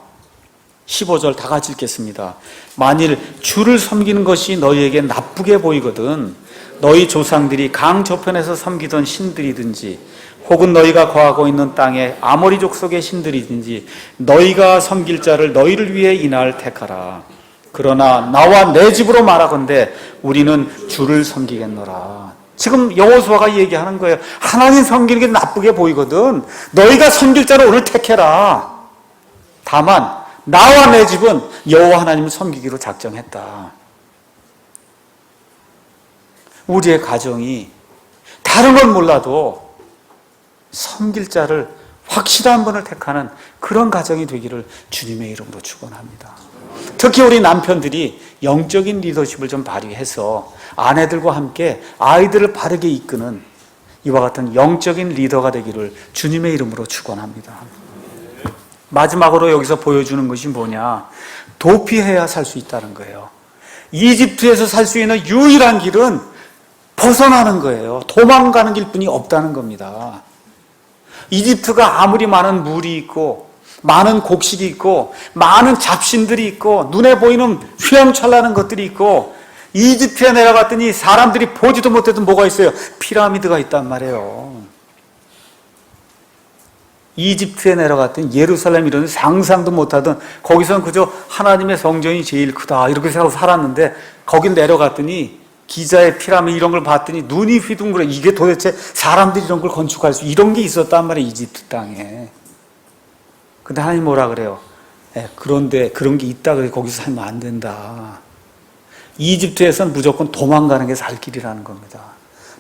15절 다 같이 읽겠습니다. 만일 주를 섬기는 것이 너희에게 나쁘게 보이거든 너희 조상들이 강 저편에서 섬기던 신들이든지 혹은 너희가 거하고 있는 땅에 아모리 족속의 신들이든지 너희가 섬길 자를 너희를 위해 이날 택하라. 그러나 나와 내 집으로 말하건대 우리는 주를 섬기겠노라. 지금 여호수아가 얘기하는 거예요. 하나님 섬기는 게 나쁘게 보이거든 너희가 섬길 자를 오늘 택해라. 다만 나와 내 집은 여호와 하나님을 섬기기로 작정했다. 우리의 가정이 다른 건 몰라도 섬길 자를 확실한 분을 택하는 그런 가정이 되기를 주님의 이름으로 축원합니다. 특히 우리 남편들이 영적인 리더십을 좀 발휘해서 아내들과 함께 아이들을 바르게 이끄는 이와 같은 영적인 리더가 되기를 주님의 이름으로 축원합니다. 마지막으로 여기서 보여주는 것이 뭐냐? 도피해야 살 수 있다는 거예요. 이집트에서 살 수 있는 유일한 길은 벗어나는 거예요. 도망가는 길뿐이 없다는 겁니다. 이집트가 아무리 많은 물이 있고 많은 곡식이 있고 많은 잡신들이 있고 눈에 보이는 휘황찬란한 것들이 있고 이집트에 내려갔더니 사람들이 보지도 못해도 뭐가 있어요? 피라미드가 있단 말이에요. 이집트에 내려갔더니 예루살렘 이런 상상도 못하던 거기서는 그저 하나님의 성전이 제일 크다 이렇게 생각하고 살았는데 거길 내려갔더니 기자의 피라미드 이런 걸 봤더니 눈이 휘둥그레. 이게 도대체 사람들이 이런 걸 건축할 수 이런 게 있었단 말이에요. 이집트 땅에. 근데 하나님 뭐라 그래요? 그런데 그런 게 있다 그래 거기서 살면 안 된다. 이집트에서는 무조건 도망가는 게 살 길이라는 겁니다.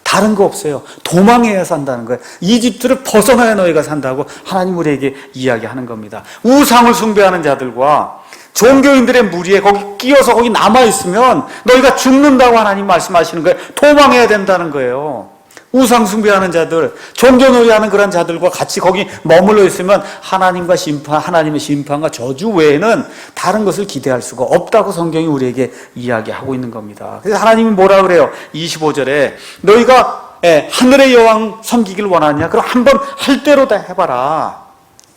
다른 거 없어요. 도망해야 산다는 거예요. 이집트를 벗어나야 너희가 산다고 하나님 우리에게 이야기하는 겁니다. 우상을 숭배하는 자들과 종교인들의 무리에 거기 끼어서 거기 남아있으면 너희가 죽는다고 하나님 말씀하시는 거예요. 도망해야 된다는 거예요. 우상 숭배하는 자들, 종교놀이하는 그런 자들과 같이 거기 머물러 있으면 하나님의 심판과 저주 외에는 다른 것을 기대할 수가 없다고 성경이 우리에게 이야기하고 있는 겁니다. 그래서 하나님이 뭐라 그래요? 25절에 너희가 하늘의 여왕 섬기길 원하냐? 그럼 한번 할 대로 다 해봐라.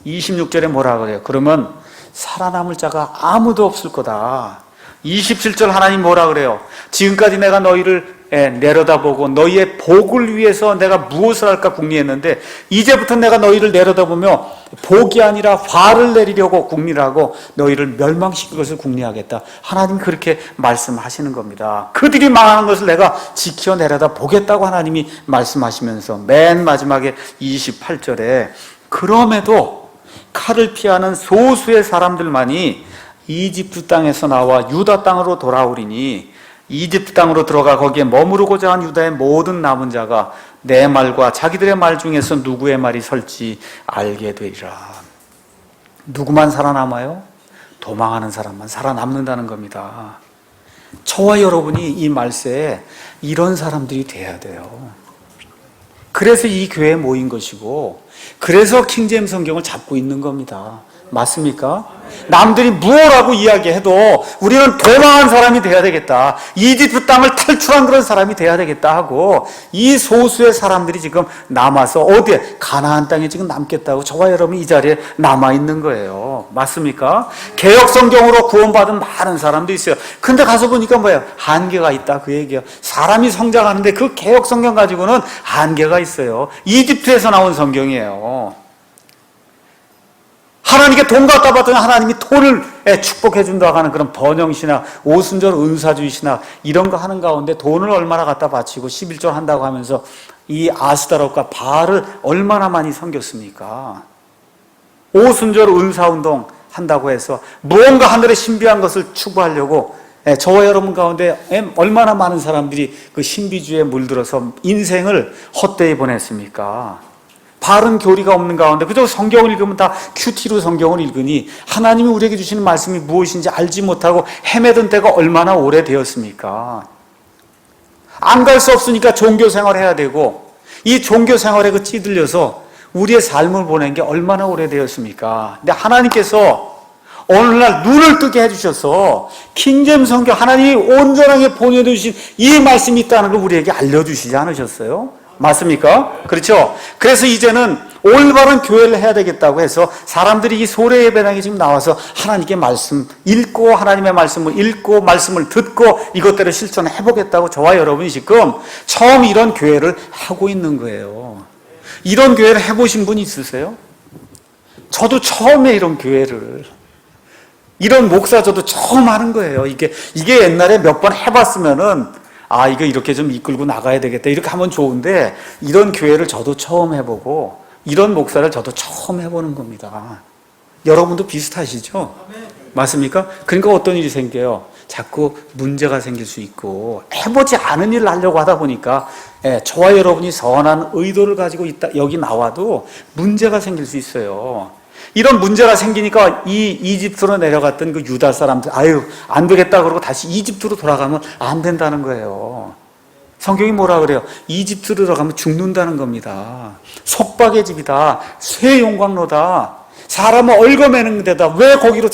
26절에 뭐라 그래요? 그러면 살아남을 자가 아무도 없을 거다. 27절 하나님 뭐라 그래요? 지금까지 내가 너희를 내려다보고 너희의 복을 위해서 내가 무엇을 할까 궁리했는데 이제부터 내가 너희를 내려다보며 복이 아니라 화를 내리려고 궁리하고 너희를 멸망시킬 것을 궁리하겠다. 하나님 그렇게 말씀하시는 겁니다. 그들이 망하는 것을 내가 지켜 내려다보겠다고 하나님이 말씀하시면서 맨 마지막에 28절에 그럼에도 칼을 피하는 소수의 사람들만이 이집트 땅에서 나와 유다 땅으로 돌아오리니 이집트 땅으로 들어가 거기에 머무르고자 한 유다의 모든 남은 자가 내 말과 자기들의 말 중에서 누구의 말이 설지 알게 되리라. 누구만 살아남아요? 도망하는 사람만 살아남는다는 겁니다. 저와 여러분이 이 말세에 이런 사람들이 돼야 돼요. 그래서 이 교회에 모인 것이고 그래서 킹제임스 성경을 잡고 있는 겁니다. 맞습니까? 남들이 무엇라고 이야기해도 우리는 도망한 사람이 돼야 되겠다. 이집트 땅을 탈출한 그런 사람이 돼야 되겠다 하고 이 소수의 사람들이 지금 남아서 어디에? 가나안 땅에 지금 남겠다고 저와 여러분이 이 자리에 남아있는 거예요. 맞습니까? 개혁 성경으로 구원받은 많은 사람도 있어요. 근데 가서 보니까 뭐예요? 한계가 있다 그 얘기예요. 사람이 성장하는데 그 개혁 성경 가지고는 한계가 있어요. 이집트에서 나온 성경이에요. 하나님께 돈 갖다 받더니 하나님이 돈을 축복해 준다고 하는 그런 번영신학, 오순절 은사주의 신학 이런 거 하는 가운데 돈을 얼마나 갖다 바치고 11조 한다고 하면서 이 아스타롯과 바알을 얼마나 많이 섬겼습니까? 오순절 은사운동 한다고 해서 무언가 하늘의 신비한 것을 추구하려고 저와 여러분 가운데 얼마나 많은 사람들이 그 신비주의에 물들어서 인생을 헛되이 보냈습니까? 바른 교리가 없는 가운데 그저 성경을 읽으면 다 큐티로 성경을 읽으니 하나님이 우리에게 주시는 말씀이 무엇인지 알지 못하고 헤매던 때가 얼마나 오래되었습니까? 안 갈 수 없으니까 종교 생활을 해야 되고 이 종교 생활에 그 찌들려서 우리의 삶을 보낸 게 얼마나 오래되었습니까? 근데 하나님께서 오늘날 눈을 뜨게 해주셔서 킹제임스 성경 하나님이 온전하게 보내주신 이 말씀이 있다는 걸 우리에게 알려주시지 않으셨어요? 맞습니까? 그렇죠? 그래서 이제는 올바른 교회를 해야 되겠다고 해서 사람들이 이 소래 예배당에 지금 나와서 하나님께 말씀 읽고 하나님의 말씀을 읽고 말씀을 듣고 이것들을 실천해 보겠다고 저와 여러분이 지금 처음 이런 교회를 하고 있는 거예요. 이런 교회를 해보신 분 있으세요? 저도 처음에 이런 교회를 이런 목사 저도 처음 하는 거예요. 이게 옛날에 몇 번 해봤으면은 이거 이렇게 좀 이끌고 나가야 되겠다 이렇게 하면 좋은데 이런 교회를 저도 처음 해보고 이런 목사를 저도 처음 해보는 겁니다. 여러분도 비슷하시죠? 맞습니까? 그러니까 어떤 일이 생겨요? 자꾸 문제가 생길 수 있고 해보지 않은 일을 하려고 하다 보니까 저와 여러분이 선한 의도를 가지고 여기 나와도 문제가 생길 수 있어요. 이런 문제가 생기니까 이 이집트로 내려갔던 그 유다 사람들 안 되겠다 그러고 다시 이집트로 돌아가면 안 된다는 거예요. 성경이 뭐라 그래요? 이집트로 들어가면 죽는다는 겁니다. 속박의 집이다. 쇠 용광로다. 사람을 얽어매는 데다 왜 거기로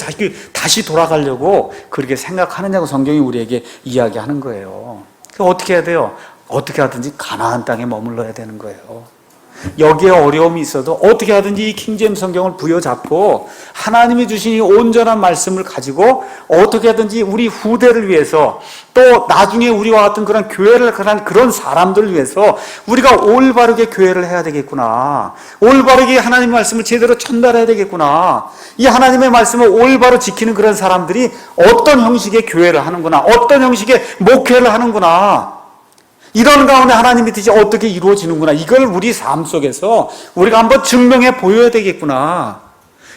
다시 돌아가려고 그렇게 생각하느냐고 성경이 우리에게 이야기하는 거예요. 어떻게 해야 돼요? 어떻게 하든지 가나안 땅에 머물러야 되는 거예요. 여기에 어려움이 있어도 어떻게 하든지 이 킹제임스 성경을 부여잡고 하나님이 주신 이 온전한 말씀을 가지고 어떻게 하든지 우리 후대를 위해서 또 나중에 우리와 같은 그런 교회를 가는 그런 사람들을 위해서 우리가 올바르게 교회를 해야 되겠구나. 올바르게 하나님의 말씀을 제대로 전달해야 되겠구나. 이 하나님의 말씀을 올바로 지키는 그런 사람들이 어떤 형식의 교회를 하는구나. 어떤 형식의 목회를 하는구나. 이런 가운데 하나님의 뜻이 어떻게 이루어지는구나. 이걸 우리 삶 속에서 우리가 한번 증명해 보여야 되겠구나.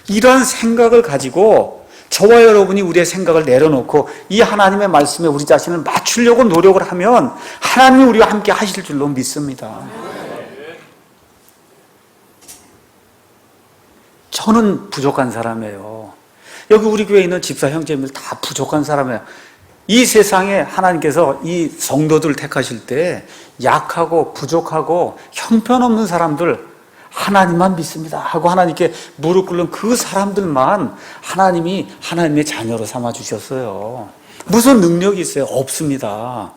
이런 생각을 가지고 저와 여러분이 우리의 생각을 내려놓고 이 하나님의 말씀에 우리 자신을 맞추려고 노력을 하면 하나님이 우리와 함께 하실 줄로 믿습니다. 저는 부족한 사람이에요. 여기 우리 교회에 있는 집사 형제님들 다 부족한 사람이에요. 이 세상에 하나님께서 이 성도들을 택하실 때 약하고 부족하고 형편없는 사람들 하나님만 믿습니다 하고 하나님께 무릎 꿇는 그 사람들만 하나님이 하나님의 자녀로 삼아주셨어요. 무슨 능력이 있어요? 없습니다.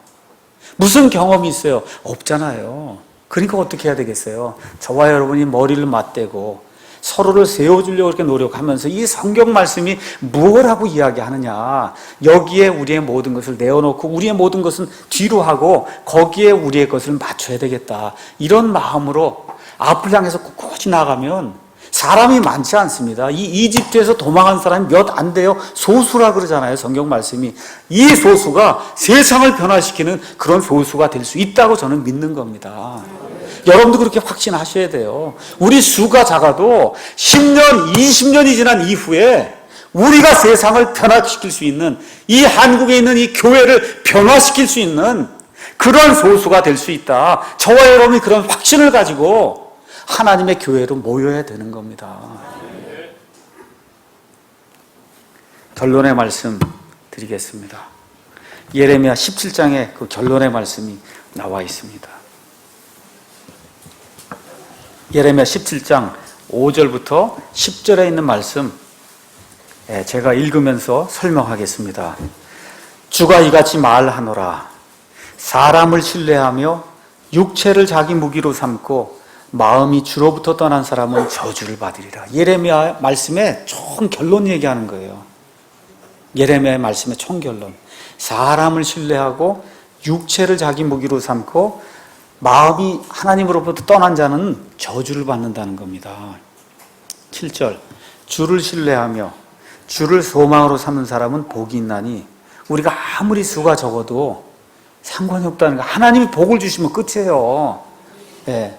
무슨 경험이 있어요? 없잖아요. 그러니까 어떻게 해야 되겠어요? 저와 여러분이 머리를 맞대고 서로를 세워주려고 이렇게 노력하면서 이 성경 말씀이 무엇이라고 이야기하느냐, 여기에 우리의 모든 것을 내어놓고 우리의 모든 것은 뒤로 하고 거기에 우리의 것을 맞춰야 되겠다, 이런 마음으로 앞을 향해서 꿋꿋이 나가면 사람이 많지 않습니다. 이 이집트에서 도망한 사람이 몇 안 돼요. 소수라 그러잖아요, 성경 말씀이. 이 소수가 세상을 변화시키는 그런 소수가 될 수 있다고 저는 믿는 겁니다. 여러분도 그렇게 확신하셔야 돼요. 우리 수가 작아도 10년, 20년이 지난 이후에 우리가 세상을 변화시킬 수 있는, 이 한국에 있는 이 교회를 변화시킬 수 있는 그런 소수가 될 수 있다. 저와 여러분이 그런 확신을 가지고 하나님의 교회로 모여야 되는 겁니다. 결론의 말씀 드리겠습니다. 예레미야 17장에 그 결론의 말씀이 나와 있습니다. 예레미야 17장 5절부터 10절에 있는 말씀 제가 읽으면서 설명하겠습니다. 주가 이같이 말하노라. 사람을 신뢰하며 육체를 자기 무기로 삼고 마음이 주로부터 떠난 사람은 저주를 받으리라. 예레미야 말씀의 총 결론 얘기하는 거예요. 예레미야의 말씀의 총 결론. 사람을 신뢰하고 육체를 자기 무기로 삼고 마음이 하나님으로부터 떠난 자는 저주를 받는다는 겁니다. 7절. 주를 신뢰하며 주를 소망으로 삼는 사람은 복이 있나니. 우리가 아무리 수가 적어도 상관이 없다는 거. 하나님이 복을 주시면 끝이에요. 네.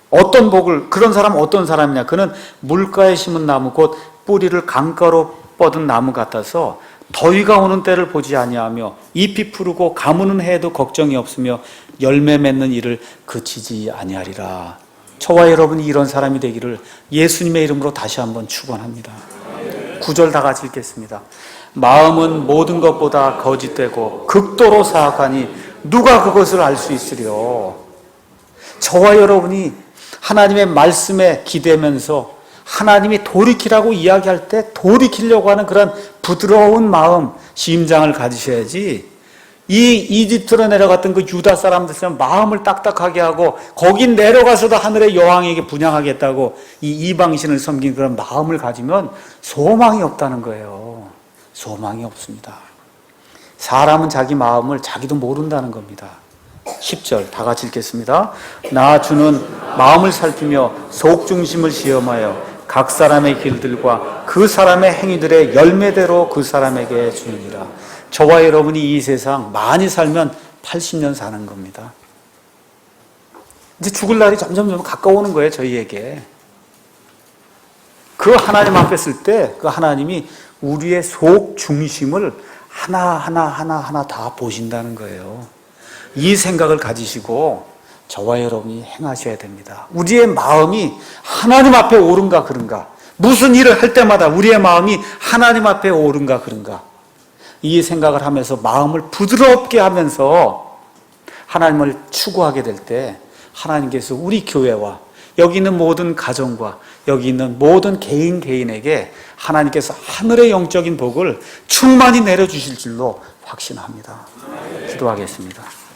어떤 복을, 그런 사람은 어떤 사람이냐? 그는 물가에 심은 나무, 곧 뿌리를 강가로 뻗은 나무 같아서 더위가 오는 때를 보지 아니하며 잎이 푸르고 가무는 해에도 걱정이 없으며 열매 맺는 일을 그치지 아니하리라. 저와 여러분이 이런 사람이 되기를 예수님의 이름으로 다시 한번 축원합니다. 9절 다 같이 읽겠습니다. 마음은 모든 것보다 거짓되고 극도로 사악하니 누가 그것을 알 수 있으려. 저와 여러분이 하나님의 말씀에 기대면서 하나님이 돌이키라고 이야기할 때 돌이키려고 하는 그런 부드러운 마음, 심장을 가지셔야지, 이 이집트로 내려갔던 그 유다 사람들처럼 마음을 딱딱하게 하고 거긴 내려가서도 하늘의 여왕에게 분향하겠다고 이 이방신을 섬긴 그런 마음을 가지면 소망이 없다는 거예요. 소망이 없습니다. 사람은 자기 마음을 자기도 모른다는 겁니다. 10절 다 같이 읽겠습니다. 나 주는 마음을 살피며 속중심을 시험하여 각 사람의 길들과 그 사람의 행위들의 열매대로 그 사람에게 주느니라. 저와 여러분이 이 세상 많이 살면 80년 사는 겁니다. 이제 죽을 날이 점점 가까워오는 거예요, 저희에게. 그 하나님 앞에 쓸 때 그 하나님이 우리의 속 중심을 하나 다 보신다는 거예요. 이 생각을 가지시고 저와 여러분이 행하셔야 됩니다. 우리의 마음이 하나님 앞에 옳은가 그른가, 무슨 일을 할 때마다 우리의 마음이 하나님 앞에 옳은가 그른가, 이 생각을 하면서 마음을 부드럽게 하면서 하나님을 추구하게 될 때 하나님께서 우리 교회와 여기 있는 모든 가정과 여기 있는 모든 개인에게 하나님께서 하늘의 영적인 복을 충만히 내려주실 줄로 확신합니다. 기도하겠습니다.